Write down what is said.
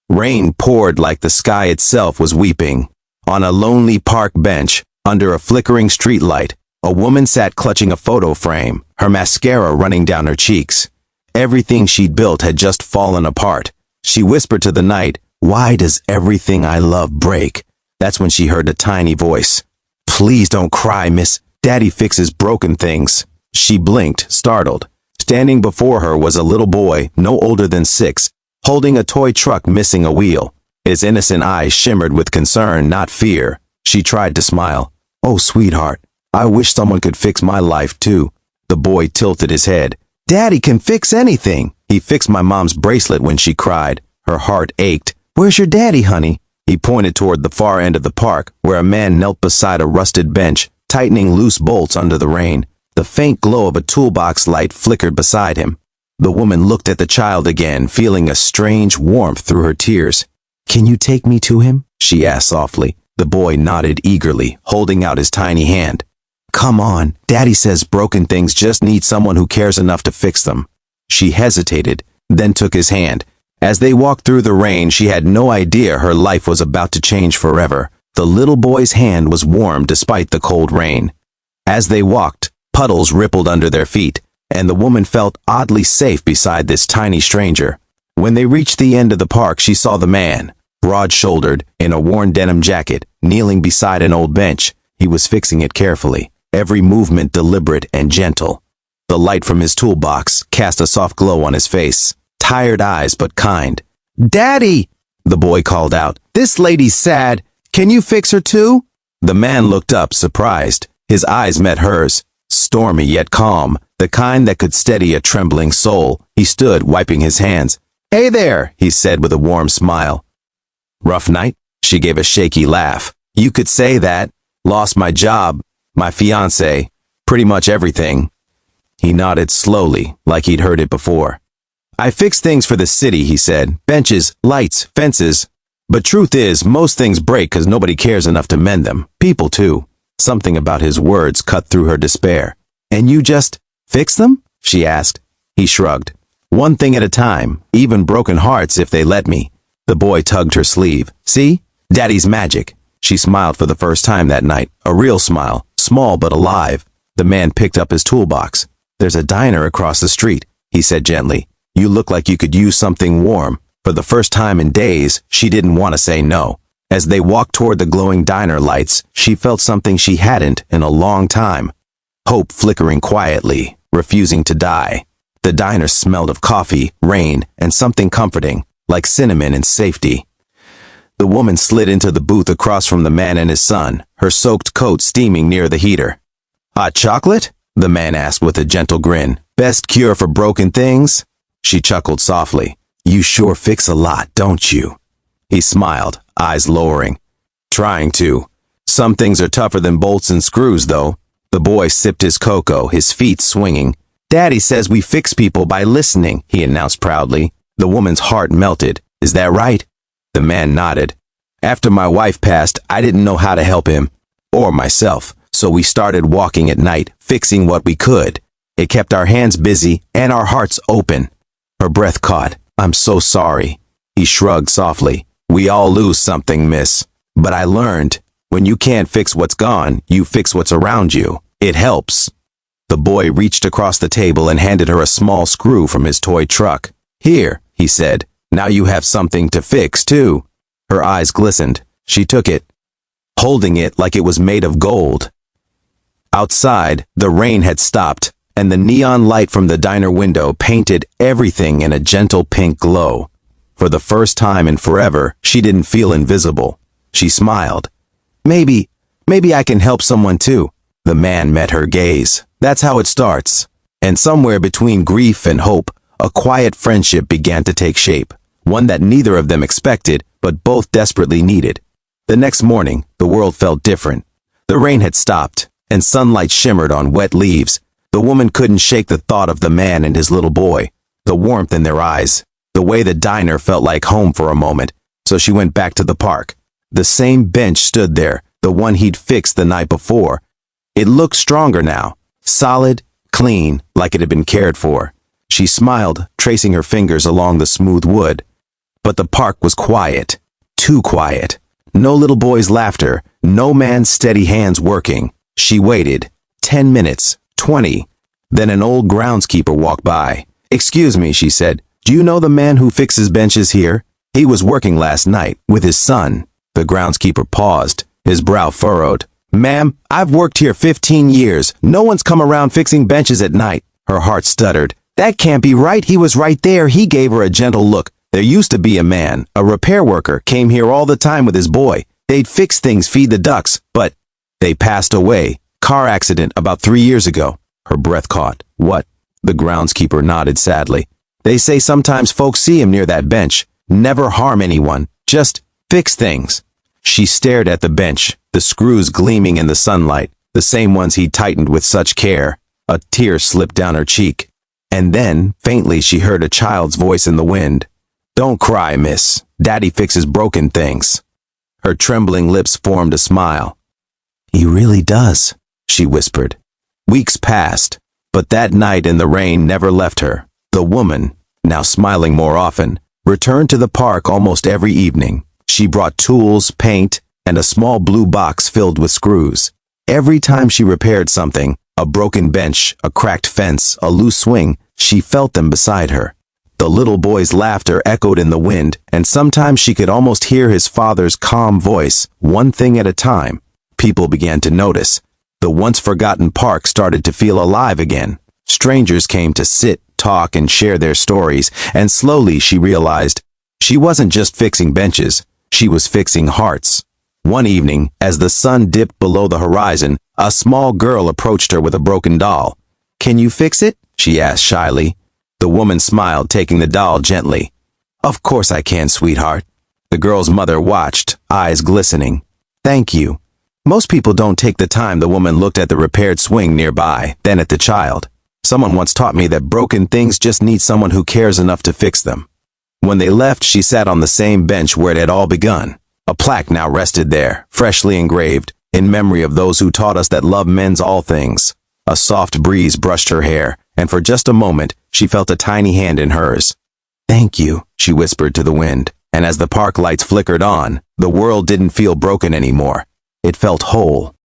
Rain poured like the sky itself was weeping. On a lonely park bench, under a flickering streetlight, a woman sat clutching a photo frame, her mascara running down her cheeks. Everything she'd built had just fallen apart. She whispered to the night, "Why does everything I love break?" That's when she heard a tiny voice. "Please don't cry, miss. Daddy fixes broken things." She blinked, startled. Standing before her was a little boy, no older than 6, holding a toy truck missing a wheel. His innocent eyes shimmered with concern, not fear. She tried to smile. "Oh, sweetheart, I wish someone could fix my life too." The boy tilted his head. "Daddy can fix anything. He fixed my mom's bracelet when she cried." Her heart ached. "Where's your daddy, honey?" He pointed toward the far end of the park, where a man knelt beside a rusted bench, tightening loose bolts under the rain. The faint glow of a toolbox light flickered beside him. The woman looked at the child again, feeling a strange warmth through her tears. "Can you take me to him?" she asked softly. The boy nodded eagerly, holding out his tiny hand. "Come on, Daddy says broken things just need someone who cares enough to fix them." She hesitated, then took his hand. As they walked through the rain, she had no idea her life was about to change forever. The little boy's hand was warm despite the cold rain. As they walked, puddles rippled under their feet, and the woman felt oddly safe beside this tiny stranger. When they reached the end of the park, she saw the man, broad-shouldered, in a worn denim jacket, kneeling beside an old bench. He was fixing it carefully, every movement deliberate and gentle. The light from his toolbox cast a soft glow on his face, tired eyes but kind. "Daddy!" the boy called out. "This lady's sad. Can you fix her too?" The man looked up, surprised. His eyes met hers, stormy yet calm, the kind that could steady a trembling soul. He stood, wiping his hands. "Hey there," he said with a warm smile. "Rough night?" She gave a shaky laugh. "You could say that. Lost my job, my fiancé, pretty much everything." He nodded slowly, like he'd heard it before. "I fix things for the city," he said. "Benches, lights, fences. But truth is, most things break because nobody cares enough to mend them. People too." Something about his words cut through her despair. "And you just fix them?" she asked. He shrugged. "One thing at a time, even broken hearts if they let me." The boy tugged her sleeve. "See? Daddy's magic." She smiled for the first time that night, a real smile, small but alive. The man picked up his toolbox. "There's a diner across the street," he said gently. "You look like you could use something warm." For the first time in days, she didn't want to say no. As they walked toward the glowing diner lights, she felt something she hadn't in a long time. Hope flickering quietly, refusing to die. The diner smelled of coffee, rain, and something comforting, like cinnamon and safety. The woman slid into the booth across from the man and his son, her soaked coat steaming near the heater. "Hot chocolate?" the man asked with a gentle grin. "Best cure for broken things?" She chuckled softly. "You sure fix a lot, don't you?" He smiled, eyes lowering. "Trying to. Some things are tougher than bolts and screws, though." The boy sipped his cocoa, his feet swinging. "Daddy says we fix people by listening," he announced proudly. The woman's heart melted. "Is that right?" The man nodded. "After my wife passed, I didn't know how to help him, or myself, so we started walking at night, fixing what we could. It kept our hands busy and our hearts open." Her breath caught. "I'm so sorry." He shrugged softly. "We all lose something, miss. But I learned, when you can't fix what's gone, you fix what's around you. It helps." The boy reached across the table and handed her a small screw from his toy truck. "Here," he said. "Now you have something to fix, too." Her eyes glistened. She took it, holding it like it was made of gold. Outside, the rain had stopped, and the neon light from the diner window painted everything in a gentle pink glow. For the first time in forever, she didn't feel invisible. She smiled. Maybe I can help someone too." The man met her gaze. "That's how it starts." And somewhere between grief and hope, a quiet friendship began to take shape, one that neither of them expected, but both desperately needed. The next morning, the world felt different. The rain had stopped, and sunlight shimmered on wet leaves. The woman couldn't shake the thought of the man and his little boy, the warmth in their eyes, the way the diner felt like home for a moment. So she went back to the park. The same bench stood there, the one he'd fixed the night before. It looked stronger now, solid, clean, like it had been cared for. She smiled, tracing her fingers along the smooth wood. But the park was quiet. Too quiet. No little boy's laughter. No man's steady hands working. She waited. 10 minutes. 20. Then an old groundskeeper walked by. "Excuse me," she said. "Do you know the man who fixes benches here? He was working last night with his son." The groundskeeper paused, his brow furrowed. "Ma'am, I've worked here 15 years. No one's come around fixing benches at night." Her heart stuttered. "That can't be right. He was right there." He gave her a gentle look. "There used to be a man, a repair worker, came here all the time with his boy. They'd fix things, feed the ducks, but they passed away. Car accident about 3 years ago." Her breath caught. "What?" The groundskeeper nodded sadly. "They say sometimes folks see him near that bench. Never harm anyone. Just fix things." She stared at the bench, the screws gleaming in the sunlight, the same ones he'd tightened with such care. A tear slipped down her cheek. And then, faintly, she heard a child's voice in the wind. "Don't cry, miss. Daddy fixes broken things." Her trembling lips formed a smile. "He really does," she whispered. Weeks passed, but that night in the rain never left her. The woman, now smiling more often, returned to the park almost every evening. She brought tools, paint, and a small blue box filled with screws. Every time she repaired something, a broken bench, a cracked fence, a loose swing, she felt them beside her. The little boy's laughter echoed in the wind, and sometimes she could almost hear his father's calm voice, one thing at a time. People began to notice. The once-forgotten park started to feel alive again. Strangers came to sit, talk, and share their stories, and slowly she realized she wasn't just fixing benches, she was fixing hearts. One evening, as the sun dipped below the horizon, a small girl approached her with a broken doll. "Can you fix it?" she asked shyly. The woman smiled, taking the doll gently. "Of course I can, sweetheart." The girl's mother watched, eyes glistening. "Thank you." Most people don't take the time. The woman looked at the repaired swing nearby, then at the child. "Someone once taught me that broken things just need someone who cares enough to fix them." When they left, she sat on the same bench where it had all begun. A plaque now rested there, freshly engraved, in memory of those who taught us that love mends all things. A soft breeze brushed her hair, and for just a moment, she felt a tiny hand in hers. "Thank you," she whispered to the wind, and as the park lights flickered on, the world didn't feel broken anymore. It felt whole.